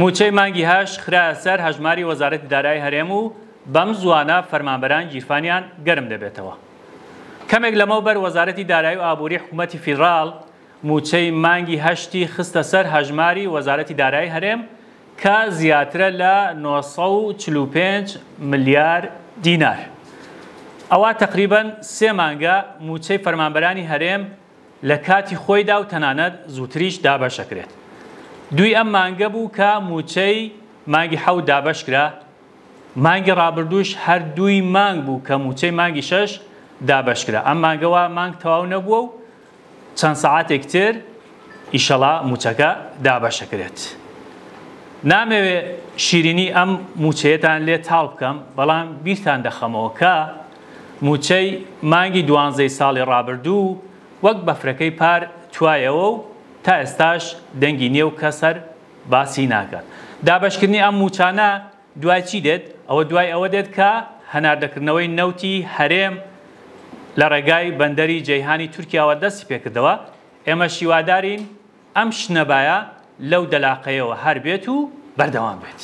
موچەی مانگی هەشت خرایە سەر هەژماری وەزارەتی دارایی هەرێم و بەم زوانە فەرمانبەران گیرفانیان گەرم دەبێتەوە. کەمێک لەمەوبەر وەزارەتی دارایی و ئابووری حکوومەتی فیدراڵ موچەی مانگی هەشتی خستە سەر هەژماری وەزارەتی دارایی هەرێم کە زیاترە لە 945 ملیار دینار. ئەوە تقریباً 3 مانگە موچەی فەرمانبەرانی هەرێم لە کاتی خۆیدا و تەنانەت زووتریش دابەشەکرێت. دوی ئەم مانگە بوو کە موچەی مانگی حەوت دابەشکرا، مانگی ڕابردووش هەردووی مانگ بوو کە موچەی مانگی 6 دابەشکرا. ئەم مانگەوە مانگ تەواو نەبووە و چەند سەعاتێک تر ئیشەڵا موچەکە دابەشەکرێت. نامەوێ شیرینی ئەم موچەیەتان لێ تاڵ بکەم، بەڵام بیرتان دەخەمەوە کە موچەی مانگی 12 ساڵی ڕابردوو وەک بەفرەکەی پار توایەوە و تا ئێستاش دەنگی نییە و کەسەر باسی ناکات. دابەشکردنی ئەم موچانە دوای چی دێت؟ ئەوە دوای ئەوە دێت کە هەناردەکردنەوەی نەوتی هەرێم لە ڕێگای بەندەری جەیهانی تورکیاوە دەستی پێکردەوە. ئێمە شیوادارین ئەم شنەبایە لەو دەلاقەیەوە هەر بێت و بەردەوام بێت.